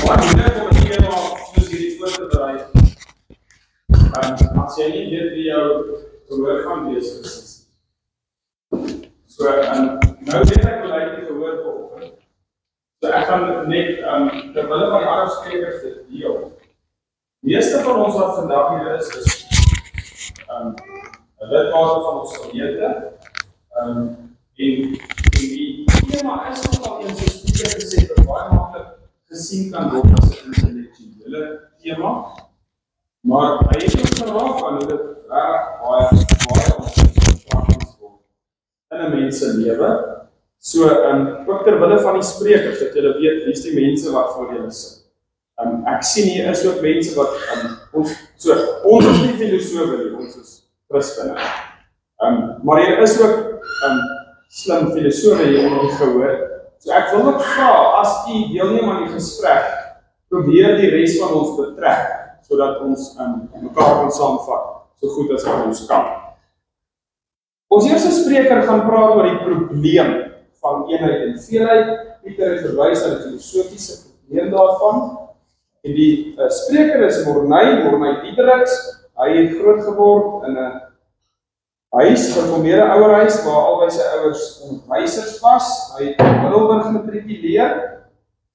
Wat moeilik om een keer soos hierdie voor te berei. As jy nie weet wie jou gehoor gaan wees is. So, nou weet ek hoe lyk die gehoor vanoggend. So ek gaan net, terwille van die ander sprekers dit deel. Die meeste van ons wat vandag hier is 'n lidmate van ons gemeente. En die tema is nogal een soos die gesê dat baie maklik gesien kan word as 'n intellektuele tema. Maar hy het ons geraak aan hoe dit reg baie ontwikkelings word in 'n mens se lewe. So, ook terwille van die sprekers, dat julle weet wie is die mense wat voor julle sit. Ek sien hier is ook mense wat ons is nie filosofe, ons is Christene. Maar hier is ook slim filosofe hier onder die gehoor. So ek wil ook vra, as u deelneem aan die gesprek, probeer die res van ons betrek, sodat ons mekaar kan saamvat, so goed as wat ons kan. Ons eerste spreker gaan praat oor die probleem van eenheid en veelheid. Pieter het verwys na die filosofiese probleem daarvan. En die spreker is Morney Diedericks. Hy het groot geword in 'n huis, gereformeerde ouerhuis, waar albei sy ouers onderwysers was. Hy het in Middelburg matrikuleer.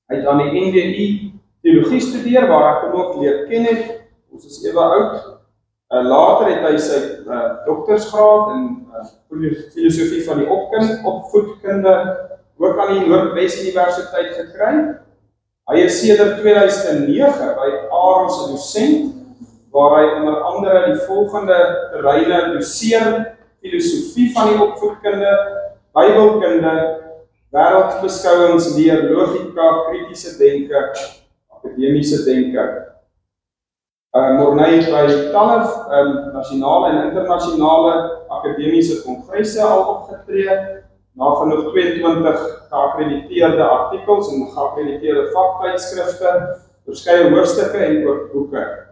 Hy het aan die NWI teologie studeer, waar ek hom ook leer ken het. Ons is ewe oud. Later het hy sy doktorsgraad in filosofie van die opvoedkunde ook aan die Noordwes Universiteit gekry. Hy is sedert 2009 by AROS 'n dosent, waar hy onder andere die volgende terreine doseer: filosofie van die opvoedkunde, Bybelkunde, wêreldbeskouingsleer, logika, kritiese denke, akademiese denke. Morney het by talle nasionale en internasionale akademiese kongresse al opgetree, nagenoeg 22 geakkrediteerde artikels en geakkrediteerde vaktydskrifte, verskeie hoofstukke en ook boeke.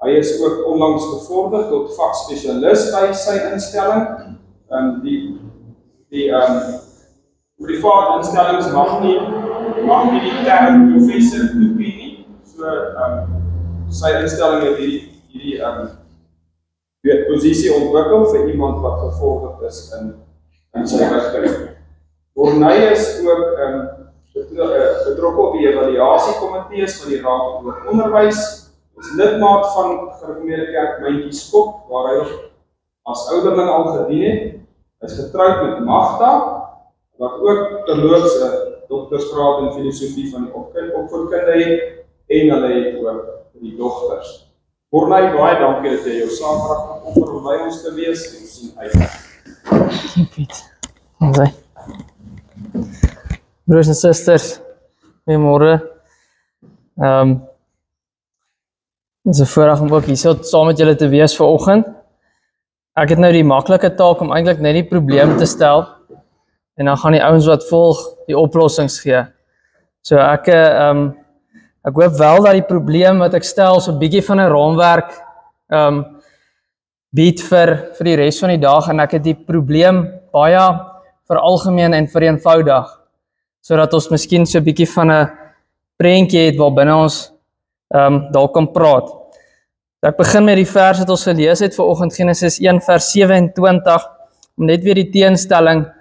Hy is ook onlangs bevorder tot vakspesialis by sy instelling. Die private instellings mag nie die term professor toepie nie. So sy instelling het hierdie posisie ontwikkel vir iemand wat gevorderd is in sy rigting. Morney is ook betrokke op die evaluasiekomitees van die Raad oor Onderwys. Is lidmaat van Gereformeerde Kerk Myntjieskop, waar hy as ouderling al gedien het. Hy is getroud met Magda, wat ook terloops 'n doktorsgraad in filosofie van die opvoedkunde het, en hulle het ook die dogters. Morney, baie dankie dat jy jou saamdrag kan offer om by ons te wees, en sien uit. Piet, broers en susters, goeiemôre. Dit is 'n voorreg om ook hier saam met julle te wees vanoggend. Ek het nou die maklike taak om eintlik net die probleem te stel, en dan gaan die ouens wat volg die oplossings gee. So ek hoop wel dat die probleem wat ek stel so 'n bietjie van 'n raamwerk bied vir die res van die dag, en ek het die probleem baie veralgemeen en vereenvoudig, sodat ons miskien so 'n bietjie van 'n prentjie het waarbinne ons daar kan praat. Ek begin met die vers wat ons gelees het vanoggend, Genesis 1 vers 27, om net weer die teenstelling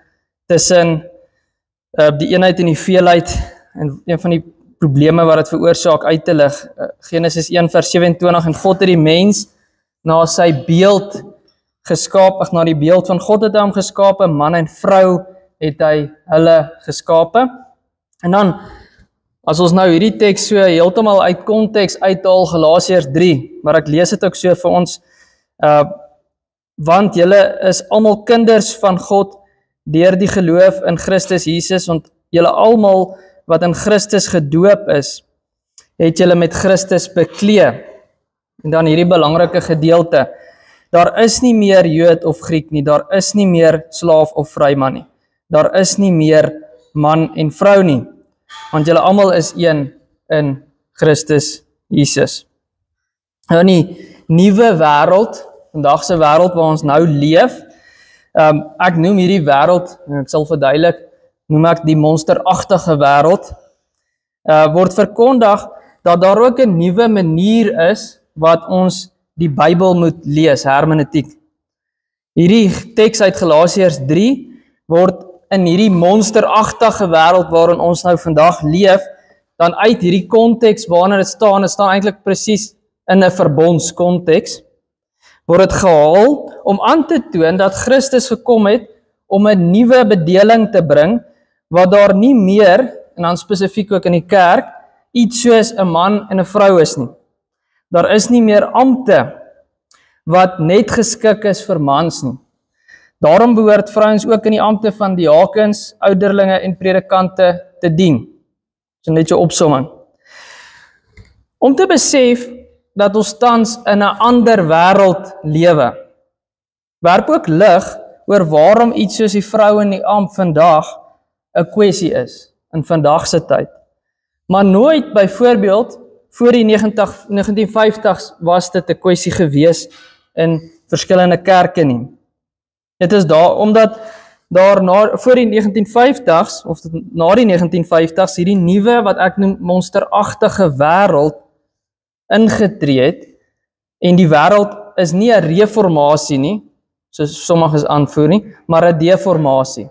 tussen die eenheid en die veelheid, en een van die probleme wat dit veroorsaak uit te lig. Genesis 1 vers 27, en God het die mens na sy beeld geskaap, na die beeld van God het hy hom geskape, man en vrou het hy hulle geskape. En dan, as ons nou hierdie teks so heeltemal uit konteks uithaal, Galasiërs 3, maar ek lees dit ook so vir ons, want julle is almal kinders van God deur die geloof in Christus Jesus, want julle almal wat in Christus gedoop is, het julle met Christus beklee. En dan hierdie belangrike gedeelte, daar is nie meer Jood of Griek nie, daar is nie meer slaaf of vryman nie, daar is nie meer man en vrou nie, want julle almal is een in Christus Jesus. Nou in die nuwe wêreld, vandag se wêreld waar ons nou leef, ek noem hierdie wêreld, en ek sal verduidelik, noem ek die monsteragtige wêreld, word verkondig dat daar ook 'n nuwe manier is wat ons die Bybel moet lees, hermeneutiek. Hierdie teks uit Galasiërs 3 word in hierdie monsteragtige wêreld waarin ons nou vandag leef, dan uit hierdie konteks waarna dit staan eintlik presies in 'n verbondskonteks, word dit gehaal om aan te toon dat Christus gekom het om 'n nuwe bedeling te bring, waar daar nie meer, en dan spesifiek ook in die kerk, iets soos 'n man en 'n vrou is nie. Daar is nie meer ampte wat net geskik is vir mans nie. Daarom behoort vrouens ook in die ampte van diakens, ouderlinge en predikante te dien. So net 'n opsomming. Om te besef dat ons tans in 'n ander wêreld lewe, werp ook lig oor waarom iets soos die vrou in die ampt vandag 'n kwessie is in vandag se tyd. Maar nooit byvoorbeeld voor die 1950s was dit 'n kwessie gewees in verskillende kerke nie. Dit is omdat daar voor die 1950s of na die 1950s hierdie nuwe wat ek noem monsteragtige wêreld ingetree het, en die wêreld is nie 'n reformatie nie, soos sommiges aanvoer nie, maar 'n deformasie.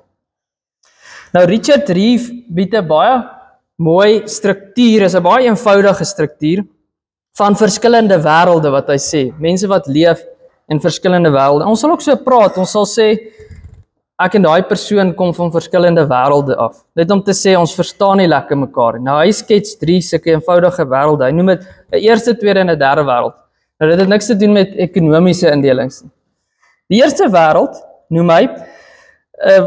Nou Richard Reeve bied 'n baie mooi struktuur, is 'n baie eenvoudige struktuur van verskillende wêrelde wat hy sê, mense wat leef in verskillende wêrelde. Ons sal ook so praat, ons sal sê ek en daai persoon kom van verskillende wêrelde af. Net om te sê ons verstaan nie lekker mekaar. Nou hy skets 3 sulke eenvoudige wêrelde. Hy noem dit 'n eerste, tweede en 'n derde wêreld. Nou dit het niks te doen met ekonomiese indelings nie. Die eerste wêreld noem hy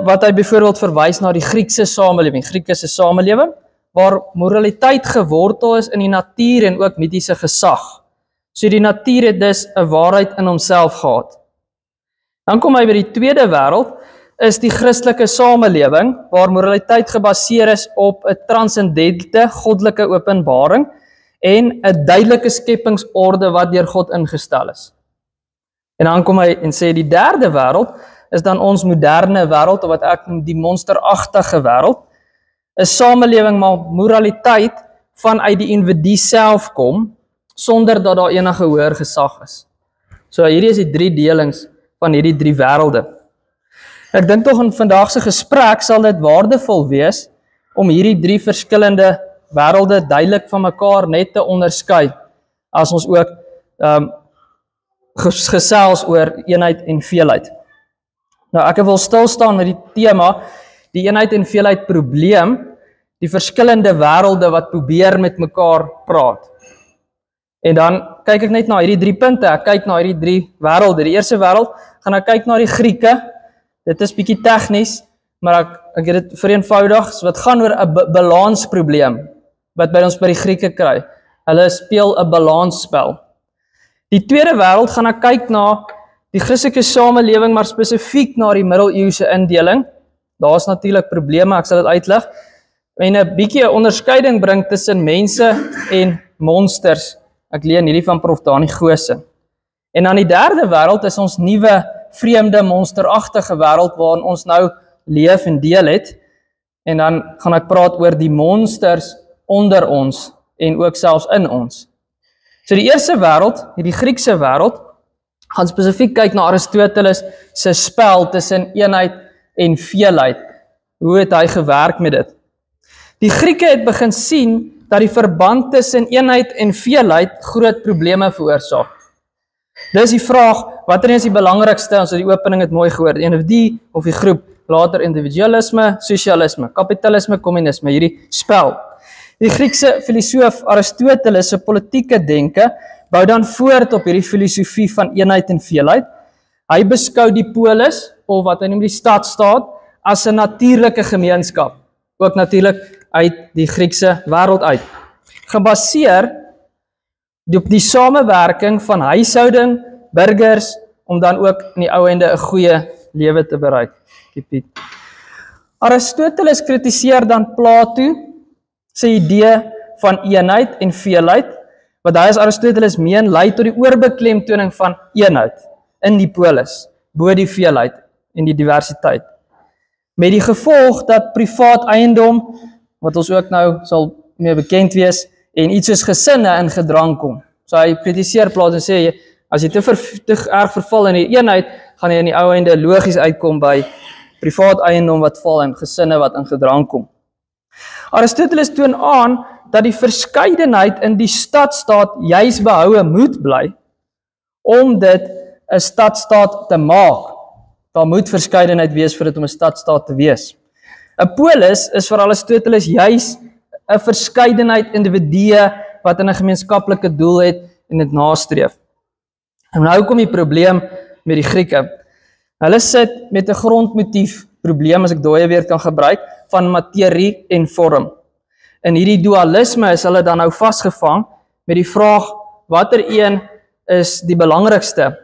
wat hy byvoorbeeld verwys na die Griekse samelewing, Griekse samelewing, waar moraliteit gewortel is in die natuur en ook mitiese gesag. So die natuur het dus 'n waarheid in homself gehad. Dan kom hy by die tweede wêreld, is die Christelike samelewing, waar moraliteit gebaseer is op 'n transcendente goddelike openbaring en 'n duidelike skepingsorde wat deur God ingestel is. En dan kom hy en sê die derde wêreld is dan ons moderne wêreld, of wat ek noem die monsteragtige wêreld, 'n samelewing waar moraliteit vanuit die individu self kom, sonder dat daar enige hoër gesag is. So hierdie is die 3 delings van hierdie 3 wêrelde. Ek dink tog in vandag se gesprek sal dit waardevol wees om hierdie 3 verskillende wêrelde duidelik van mekaar net te onderskei, as ons ook gesels oor eenheid en veelheid. Nou ek wil stil staan met die tema, die eenheid en veelheid probleem, die verskillende wêrelde wat probeer met mekaar praat. En dan kyk ek net na hierdie 3 punte, ek kyk na hierdie 3 wêrelde. Die eerste wêreld, gaan ek kyk na die Grieke, dit is bietjie tegnies, maar ek het dit vereenvoudig, so wat gaan oor 'n balansprobleem, wat by ons by die Grieke kry. Hulle speel 'n balansspel. Die tweede wêreld gaan ek kyk na die Christelike samelewing, maar spesifiek na die middeleeuse indeling. Daar is natuurlik probleme, ek sal dit uitlig, en 'n bietjie 'n onderskeiding bring tussen mense en monsters. Ek leen hierdie van Prof. Dani Goosen. En dan die derde wêreld is ons nuwe, vreemde, monsteragtige wêreld waarin ons nou leef en deel het. En dan gaan ek praat oor die monsters onder ons en ook selfs in ons. So die eerste wêreld, hierdie Griekse wêreld, gaan spesifiek kyk na Aristoteles se spel tussen eenheid en veelheid. Hoe het hy gewerk met dit? Die Grieke het begin sien dat die verband tussen eenheid en veelheid groot probleme veroorsaak. Dis die vraag, watter is die belangrikste, ons het die opening het mooi gehoor, die individu of die groep, later individualisme, sosialisme, kapitalisme, kommunisme, hierdie spel. Die Griekse filosoof Aristoteles se politieke denke bou dan voort op hierdie filosofie van eenheid en veelheid. Hy beskou die polis, of wat hy noem die stadstaat, as 'n natuurlike gemeenskap, ook natuurlik uit die Griekse wêreld uit. Gebaseer op die samewerking van huishouding, burgers, om dan ook in die ou ende 'n goeie lewe te bereik. Aristoteles kritiseer dan Plato sy idee van eenheid en veelheid, wat hy as Aristoteles meen, lei tot die oorbeklemtoning van eenheid in die polis, bo die veelheid en die diversiteit. Met die gevolg dat privaat eiendom, wat ons ook nou sal mee bekend wees, en iets soos gesinne in gedrang kom. So hy kritiseer plaas en sê, as jy te erg verval in die eenheid, gaan jy in die ou einde logies uitkom by privaat eiendom wat val en gesinne wat in gedrang kom. Aristoteles toon aan dat die verskeidenheid in die stadstaat juis behoue moet bly, om dit 'n stadstaat te maak. Daar moet verskeidenheid wees vir dit om 'n stadstaat te wees. 'n polis is vir Aristoteles juis 'n verskeidenheid individue wat in 'n gemeenskaplike doel het en dit nastreef. En nou kom die probleem met die Grieke. Hulle sit met 'n grondmotief probleem, as ek daai weer kan gebruik, van materie en vorm. In hierdie dualisme is hulle dan nou vasgevang met die vraag, watter een is die belangrikste?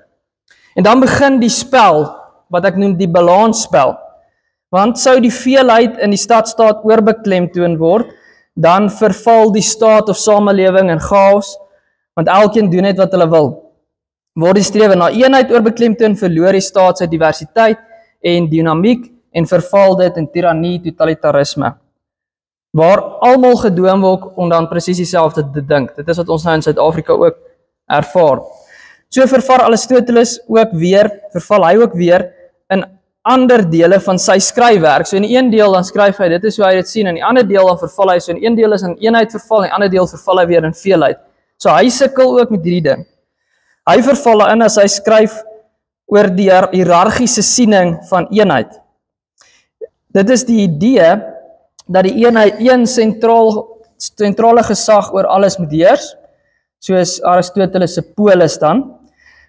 En dan begin die spel, wat ek noem die balansspel. Want sou die veelheid in die stadstaat oorbeklemtoon word, dan verval die staat of samelewing in chaos, want elkeen doen net wat hulle wil. Word die strewe na eenheid oorbeklemtoon, verloor die staat sy diversiteit en dinamiek en verval dit in tirannie, totalitarisme. Waar almal gedwing word om dan presies dieselfde te dink. Dit is wat ons nou in Suid-Afrika ook ervaar. So verval hy ook weer in ander dele van sy skryfwerk. So in die een deel dan skryf hy, dit is hoe hy dit sien, in die ander deel dan verval hy, so in een deel is in eenheid verval, en die ander deel verval hy weer in veelheid. So hy sukkel ook met hierdie ding. Hy verval in as hy skryf oor die hiërargiese siening van eenheid. Dit is die idee dat die eenheid een sentrale gesag oor alles moet heers, soos Aristoteles se polis dan,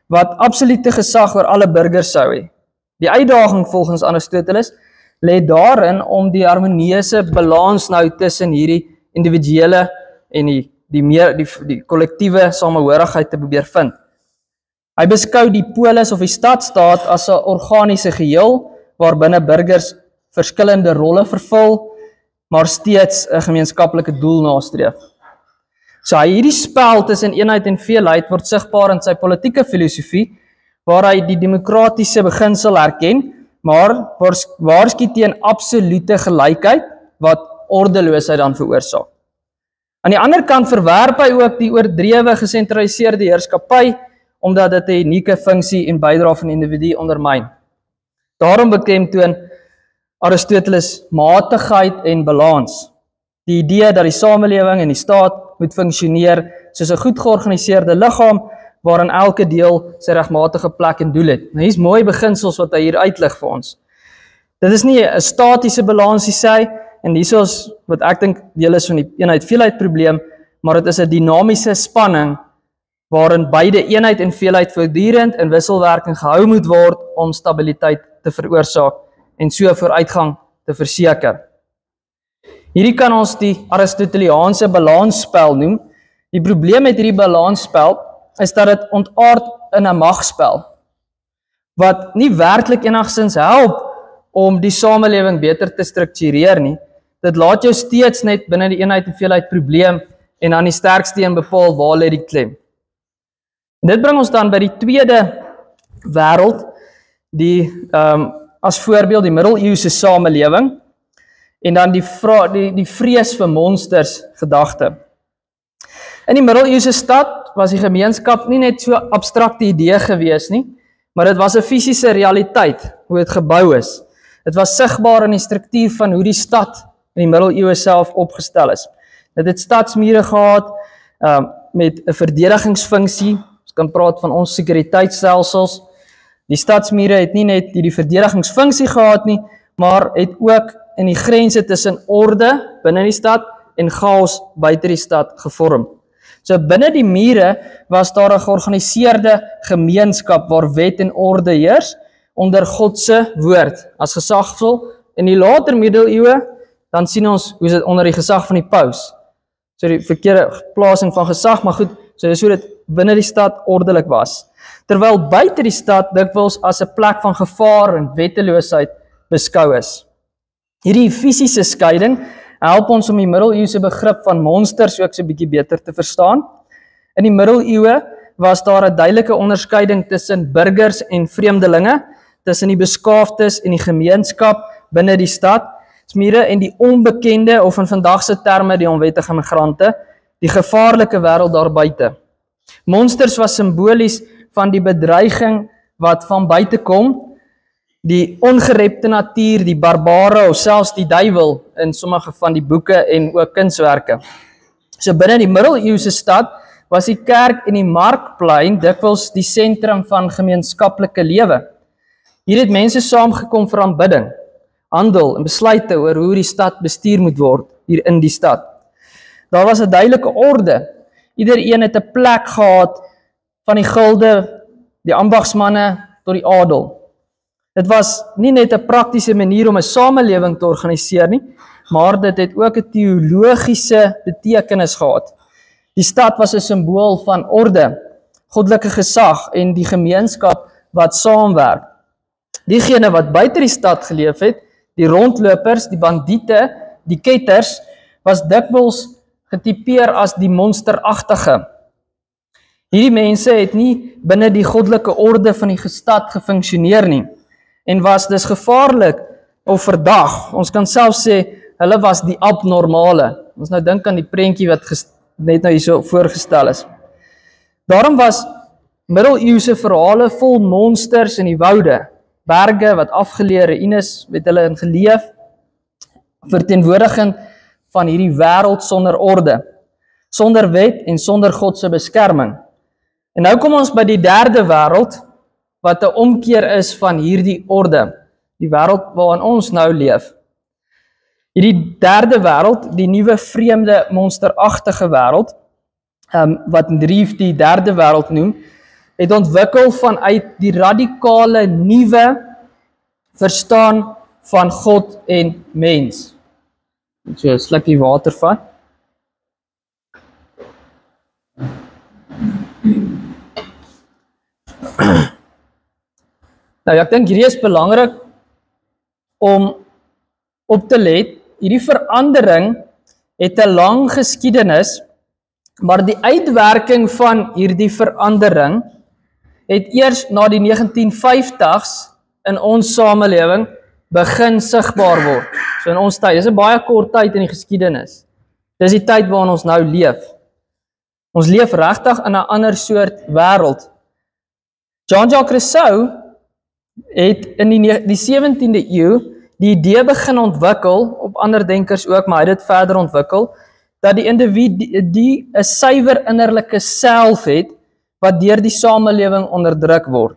wat absolute gesag oor alle burgers sou hê. Die uitdaging volgens Aristoteles lê daarin om die harmonieuse balans nou tussen hierdie individuele en die kollektiewe samehorigheid te probeer vind. Hy beskou die polis of die stadstaat as 'n organiese geheel, waarbinne burgers verskillende rolle vervul, maar steeds 'n gemeenskaplike doel nastreef. So hierdie spel tussen eenheid en veelheid word sigbaar in sy politieke filosofie, waar hy die demokratiese beginsel erken, maar waarsku teen absolute gelykheid, wat ordeloosheid dan veroorsaak. Aan die ander kant verwerp hy ook die oordrewe gesentraliseerde heerskappy, omdat dit 'n unieke funksie en bydra van die individu ondermyn. Daarom beklemtoon Aristoteles matigheid en balans. Die idee dat die samelewing en die staat moet funksioneer soos 'n goed georganiseerde liggaam, waarin elke deel sy regmatige plek en doel het. Nou hier's mooi beginsels wat hy hier uitlig vir ons. Dit is nie 'n statiese balans sê hy, en hierso is wat ek dink deel is van die eenheid-veelheid probleem, maar dit is 'n dinamiese spanning waarin beide eenheid en veelheid voortdurend in wisselwerking gehou moet word om stabiliteit te veroorsaak en so vooruitgang te verseker. Hierdie kan ons die Aristoteliaanse balansspel noem. Die probleem met hierdie balansspel is dat dit ontaard in 'n magspel, wat nie werklik enigstens help om die samelewing beter te struktureer nie. Dit laat jou steeds net binne die eenheid en veelheid probleem en aan die sterkste een bepaal waar lê die klem. En dit bring ons dan by die tweede wêreld, as voorbeeld die middeleeuse samelewing, en dan die vrees vir monsters gedagte. In die middeleeuse stad was die gemeenskap nie net so abstrakte idee gewees nie, maar dit was 'n fisiese realiteit, hoe dit gebou is. Dit was sigbaar in die struktuur van hoe die stad in die middeleeue self opgestel is. Dit het stadsmure gehad, met 'n verdedigingsfunksie. Ons kan praat van ons sekuriteitsstelsels. Die stadsmure het nie net die verdedigingsfunksie gehad nie, maar het ook in die grense tussen orde binne die stad en chaos buite die stad gevorm. So binne die mure was daar 'n georganiseerde gemeenskap waar wet en orde heers onder God se woord as gesagsvol. In die later middeleeue dan sien ons hoe dit onder die gesag van die paus. So die verkeerde plasing van gesag, maar goed, so dis hoe dit binne die stad ordelik was. Terwyl buite die stad dikwels as 'n plek van gevaar en wetteloosheid beskou is. Hierdie fisiese skeiding help ons om die middeleeuse begrip van monsters ook so 'n bietjie beter te verstaan. In die middeleeue was daar 'n duidelike onderskeiding tussen burgers en vreemdelinge, tussen die beskaafdes en die gemeenskap binne die stad, smure en die onbekende of in vandag se terme die onwettige migrante. die gevaarlike wêreld daar buite. Monsters was simbolies van die bedreiging wat van buite kom, die ongerepte natuur, die barbare of selfs die duiwel in sommige van die boeke en ook kunswerke. So binne die middeleeuse stad was die kerk en die markplein dikwels die sentrum van gemeenskaplike lewe. Hier het mense saamgekom vir aanbidding, handel en besluite oor hoe die stad bestuur moet word hier in die stad. Daar was 'n duidelike orde. Iedereen het 'n plek gehad, van die gilde, die ambagsmanne tot die adel. Dit was nie net 'n praktiese manier om 'n samelewing te organiseer nie, maar dit het ook 'n teologiese betekenis gehad. Die stad was 'n simbool van orde, goddelike gesag en die gemeenskap wat saamwerk. Diegene wat buite die stad geleef het, die rondlopers, die bandiete, die ketters, was dikwels getipeer as die monsteragtige. Hierdie mense het nie binne die goddelike orde van die stad gefunksioneer nie, en was dus gevaarlik of verdag. Ons kan self sê, hulle was die abnormale. Ons nou dink aan die prentjie wat net nou hierso voorgestel is. Daarom was middeleeuse verhale vol monsters in die woude, berge wat afgeleë ruïnes met hulle in geleef, verteenwoordiging van hierdie wêreld sonder orde, sonder wet en sonder God se beskerming. En nou kom ons by die derde wêreld, wat 'n omkeer is van hierdie orde, die wêreld waarin ons nou leef. Hierdie derde wêreld, die nuwe vreemde monsteragtige wêreld, wat Reeve die derde wêreld noem, het ontwikkel vanuit die radikale nuwe verstaan van God en mens. So 'n slukkie water vat. Nou, ek dink hierdie is belangrik om op te let. Hierdie verandering het 'n lang geskiedenis, maar die uitwerking van hierdie verandering het eers na die 1950s in ons samelewing begin sigbaar word. So in ons tyd, dis 'n baie kort tyd in die geskiedenis. Dis die tyd waarin ons nou leef. Ons leef regtig in 'n ander soort wêreld. Jean-Jacques Rousseau het in die 17de eeu die idee begin ontwikkel, op ander denkers ook, maar hy het dit verder ontwikkel, dat die individu 'n suiwer innerlike self het, wat deur die samelewing onderdruk word.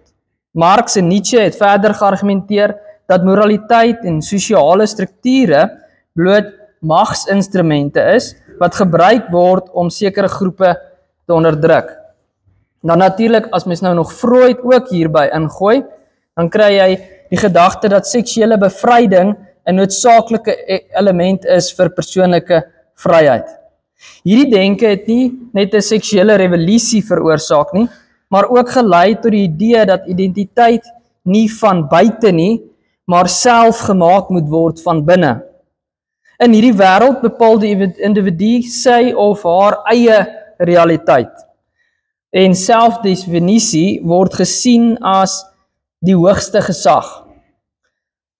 Marx en Nietzsche het verder geargumenteer dat moraliteit en sosiale strukture bloot magsinstrumente is, wat gebruik word om sekere groepe te onderdruk. Dan natuurlik, as mens nou nog Freud ook hierby ingooi, dan kry jy die gedagte dat seksuele bevryding 'n noodsaaklike element is vir persoonlike vryheid. Hierdie denke het nie net 'n seksuele revolusie veroorsaak nie, maar ook gelei tot die idee dat identiteit nie van buite nie, maar self gemaak moet word van binne. In hierdie wêreld bepaal die individu sy of haar eie realiteit. En selfdefinisie word gesien as die hoogste gesag.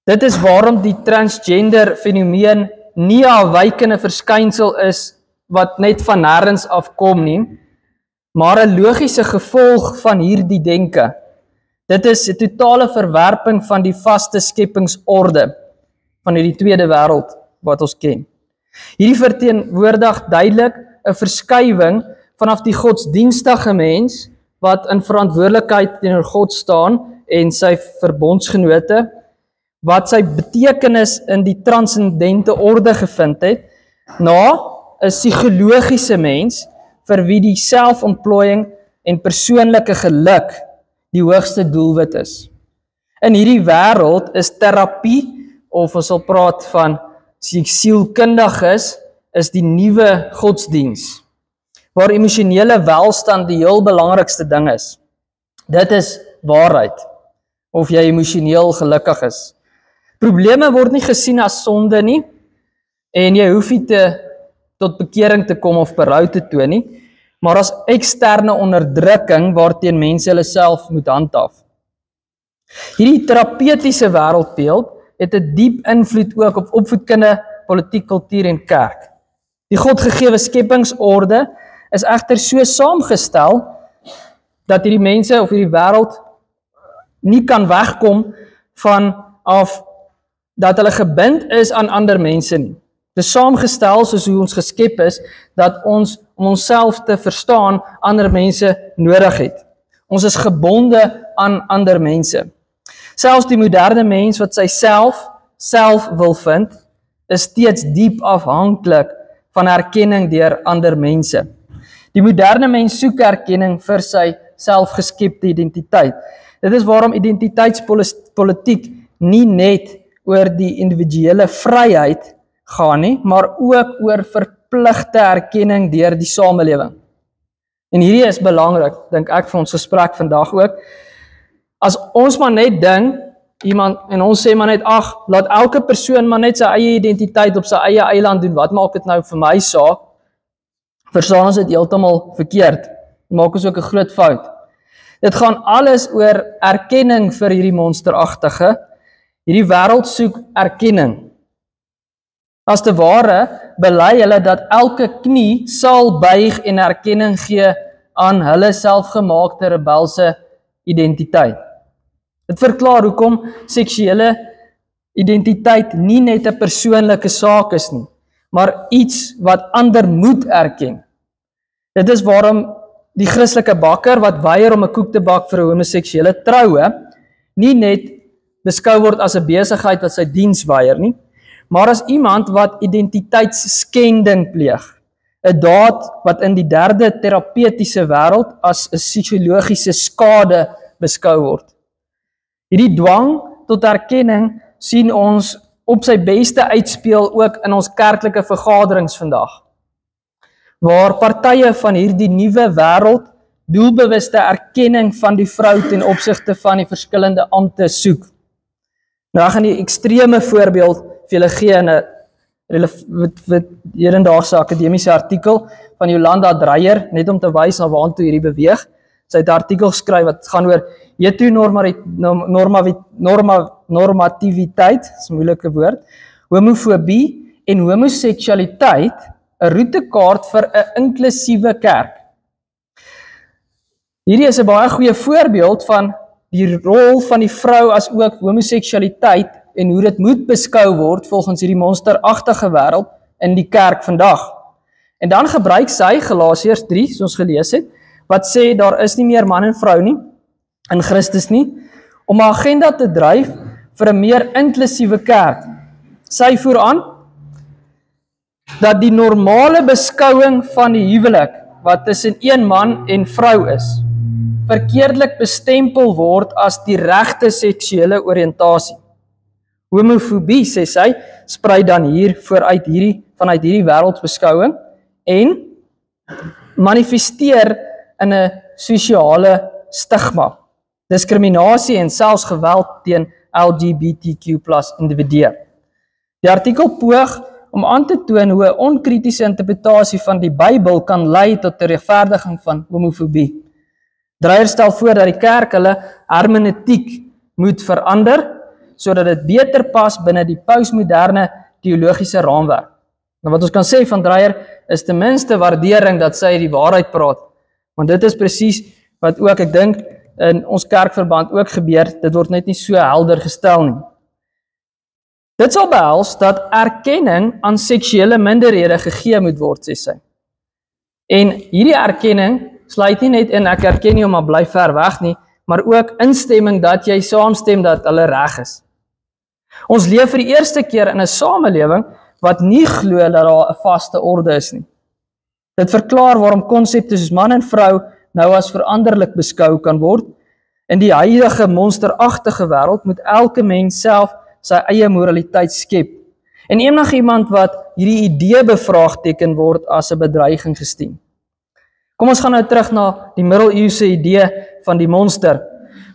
Dit is waarom die transgender fenomeen nie 'n afwykende verskynsel is wat net van nêrens afkom nie, maar 'n logiese gevolg van hierdie denke. Dit is 'n totale verwerping van die vaste skepingsorde van hierdie tweede wêreld wat ons ken. Hierdie verteenwoordig duidelik 'n verskywing vanaf die godsdienstige mens wat in verantwoordelikheid teenoor God staan en sy verbondsgenote, wat sy betekenis in die transcendente orde gevind het, na 'n psigologiese mens vir wie die selfontplooiing en persoonlike geluk die hoogste doelwit is. In hierdie wêreld is terapie, of ons sal praat van sielkundiges, is die nuwe godsdiens, waar emosionele welstand die heel belangrikste ding is. Dit is waarheid, of jy emosioneel gelukkig is. Probleme word nie gesien as sonde nie, en jy hoef nie tot bekering te kom of berou te toon nie, maar as eksterne onderdrukking waarteen mense hulle self moet handhaaf. Hierdie terapeutiese wêreldbeeld het 'n diep invloed ook op opvoedkunde, politiek, kultuur en kerk. Die godgegewe skepingsorde is egter so saamgestel, dat hierdie mense of hierdie wêreld nie kan wegkom van af dat hulle gebind is aan ander mense nie. Dit is saamgestel soos hoe ons geskep is, dat ons, om onsself te verstaan, ander mense nodig het. Ons is gebonde aan ander mense. Selfs die moderne mens wat sy self wil vind, is steeds diep afhanklik van erkenning deur ander mense. Die moderne mens soek erkenning vir sy selfgeskepte identiteit. Dit is waarom identiteitspolitiek nie net oor die individuele vryheid gaan nie, maar ook oor verpligte erkenning deur die samelewing. En hierdie is belangrik, dink ek, vir ons gesprek vandag ook. As ons maar net ding, iemand, en ons sê maar net, ag, laat elke persoon maar net sy eie identiteit op sy eie eiland doen, wat maak dit nou vir my saak? Verstaan ons dit heeltemal verkeerd. Maak ons ook 'n groot fout. Dit gaan alles oor erkenning vir hierdie monsteragtige. Hierdie wêreld soek erkenning. As te ware bely hulle dat elke knie sal buig en erkenning gee aan hulle selfgemaakte rebelse identiteit. Dit verklaar hoekom seksuele identiteit nie net 'n persoonlike saak is nie, maar iets wat ander moet erken. Dit is waarom die Christelike bakker wat weier om 'n koek te bak vir 'n homoseksuele troue, nie net beskou word as 'n besigheid wat sy diens weier nie, maar as iemand wat identiteitsskending pleeg. 'n Daad wat in die derde terapeutiese wêreld as 'n psigologiese skade beskou word. Hierdie dwang tot erkenning sien ons op sy beste uitspeel ook in ons kerklike vergaderings vandag, waar partye van hierdie nuwe wêreld doelbewuste erkenning van die vrou ten opsigte van die verskillende ampte soek. Nou ek gaan die ekstreme voorbeeld vir julle gee in 'n hedendaagse akademiese artikel van Jolanda Dreyer, net om te wys na waartoe hierdie beweeg. Sy het 'n artikel geskryf wat gaan oor heteronormativiteit, is 'n moeilike woord, homofobie en homoseksualiteit, 'n roetekaart vir 'n inklusiewe kerk. Hierdie is 'n baie goeie voorbeeld van die rol van die vrou as ook homoseksualiteit en hoe dit moet beskou word volgens hierdie monsteragtige wêreld in die kerk vandag. En dan gebruik sy Galasiërs 3, soos ons gelees het, wat sê daar is nie meer man en vrou nie in Christus nie, om 'n agenda te dryf vir 'n meer inklusiewe kerk. Sy voer aan dat die normale beskouing van die huwelik wat tussen een man en vrou is, verkeerdelik bestempel word as die regte seksuele oriëntasie. Homofobie, sê sy, sprei dan hier vanuit hierdie wêreldsbeskouing en manifesteer in 'n sosiale stigma, diskriminasie en selfs geweld teen LGBTQ+ individue. Die artikel poog om aan te toon hoe 'n onkritiese interpretasie van die Bybel kan lei tot 'n regverdiging van homofobie. Dreyer stel voor dat die kerk hulle hermeneutiek moet verander, sodat dit beter pas binne die postmoderne teologiese raamwerk. Nou wat ons kan sê van Dreyer is ten minste waardering dat sy die waarheid praat, want dit is presies wat ook ek dink in ons kerkverband ook gebeur, dit word net nie so helder gestel nie. Dit sal behels dat erkenning aan seksuele minderhede gegee moet word, sê sy. En hierdie erkenning sluit nie net in ek erken nie om maar bly ver weg nie, maar ook instemming dat jy saamstem dat hulle reg is. Ons leef vir die eerste keer in 'n samelewing wat nie glo dat daar 'n vaste orde is nie. Dit verklaar waarom konsepte soos man en vrou nou as veranderlik beskou kan word. In die huidige monsteragtige wêreld moet elke mens self sy eie moraliteit skep. En enigiemand wat hierdie idee bevraagteken word as 'n bedreiging gesien. Kom ons gaan nou terug na die middeleeuse idee van die monster,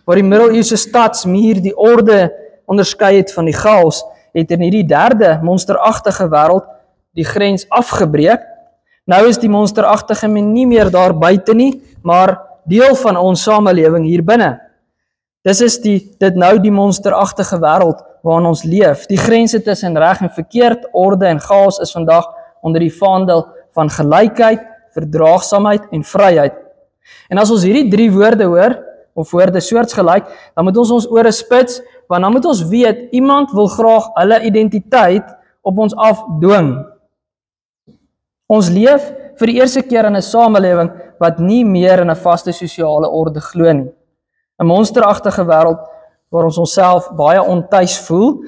waar die middeleeuse stadsmuur die orde onderskei het van die chaos, het in hierdie derde monsteragtige wêreld die grens afgebreek. Nou is die monsteragtige nie meer daar buite nie, maar deel van ons samelewing hier binne. Dit nou die monsteragtige wêreld waarin ons leef. Die grense tussen reg en verkeerd, orde en chaos is vandag onder die vaandel van gelykheid, verdraagsaamheid en vryheid. En as ons hierdie 3 woorde hoor, of woorde soortgelyk, dan moet ons ons ore spits, want dan moet ons weet, iemand wil graag hulle identiteit op ons afdwing. Ons leef vir die eerste keer in 'n samelewing wat nie meer in 'n vaste sosiale orde glo nie. 'n Monsteragtige wêreld waar ons onsself baie ontuis voel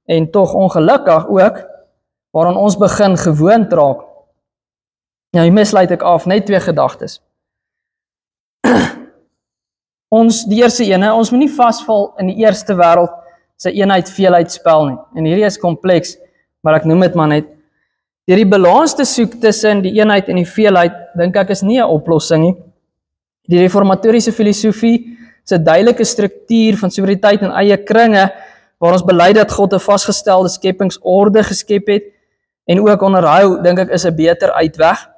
en tog ongelukkig ook waaraan ons begin gewoond raak. Nou hiermee sluit ek af, net 2 gedagtes. Die eerste ene, ons moet nie vasval in die eerste wêreld se eenheid-veelheid spel nie. En hierdie is kompleks, maar ek noem dit maar net. Deur die balans te soek tussen die eenheid en die veelheid, dink ek is nie 'n oplossing nie. Die reformatoriese filosofie se duidelike struktuur van soewereiniteit in eie kringe, waar ons bely dat God 'n vasgestelde skepingsorde geskep het, en ook onderhou, dink ek is 'n beter uitweg.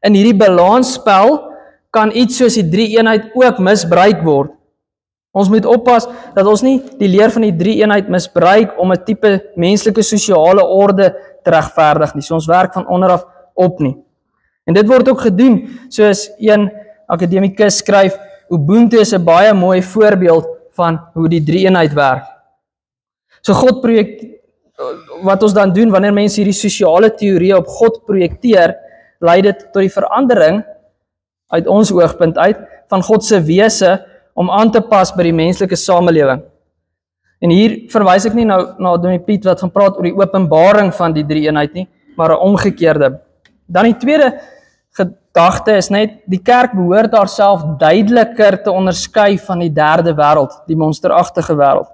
In hierdie balansspel kan iets soos die 3-eenheid ook misbruik word. Ons moet oppas dat ons nie die leer van die 3-eenheid misbruik om 'n tipe menslike sosiale orde te regverdig nie. So ons werk van onderaf op nie. En dit word ook gedoen, soos een akademikus skryf, Ubuntu is 'n baie mooi voorbeeld van hoe die 3-eenheid werk. So God wat ons dan doen wanneer mense hierdie sosiale teorieë op God projekteer, lei dit tot die verandering uit ons oogpunt uit van God se wese om aan te pas by die menslike samelewing. En hier verwys ek nie nou na Dominee Piet wat gaan praat oor die openbaring van die 3-eenheid nie, maar 'n omgekeerde. Dan die tweede gedagte is net, die kerk behoort haarself duideliker te onderskei van die derde wêreld, die monsteragtige wêreld.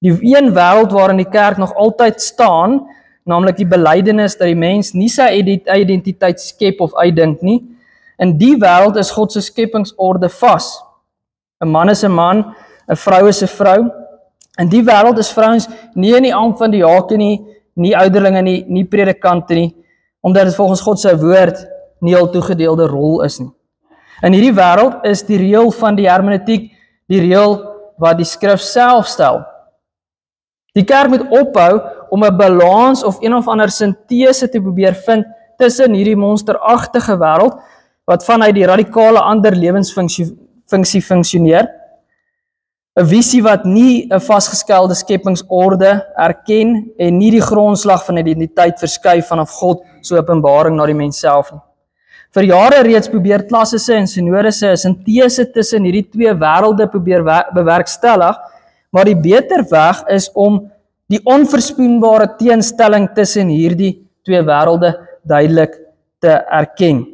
Die een wêreld waarin die kerk nog altyd staan, naamlik die belydenis dat die mens nie sy identiteit skep of uitdink nie. In die wêreld is God se skepingsorde vas. 'n man is 'n man, 'n vrou is 'n vrou. In die wêreld is vrouens nie in die ampt van diaken nie ouderlinge nie predikante nie, omdat dit volgens God se woord nie hul toegedeelde rol is nie. In hierdie wêreld is die reël van die hermeneutiek die reël wat die skrif self stel. Die kerk moet ophou om 'n balans of een of ander sintese te probeer vind tussen hierdie monsteragtige wêreld wat vanuit die radikale ander lewensfunksie funksioneer, 'n visie wat nie 'n vasgestelde skepingsorde erken en nie die grondslag van identiteit verskuif vanaf God se openbaring na die mens self nie. Vir jare reeds probeer klassisse en synodisse 'n sintese tussen hierdie 2 wêrelde probeer bewerkstellig, maar die beter weg is om die onverspoenbare teenstelling tussen hierdie 2 wêrelde duidelik te erken.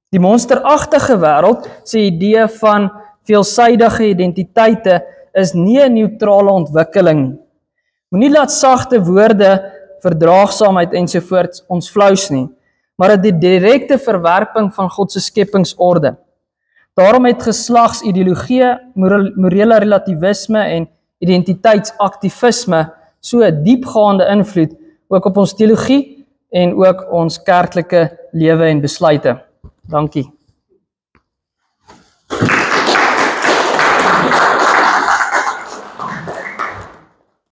Die monsteragtige wêreld se idee van veelsidige identiteite is nie 'n neutrale ontwikkeling nie. Moenie laat sagte woorde, verdraagsaamheid ensovoorts ons flous nie, maar dit die direkte verwerping van God se skepingsorde. Daarom het geslagsideologie, morele relativisme en identiteitsaktivisme so 'n diepgaande invloed ook op ons teologie en ook ons kerklike lewe en besluite. Dankie.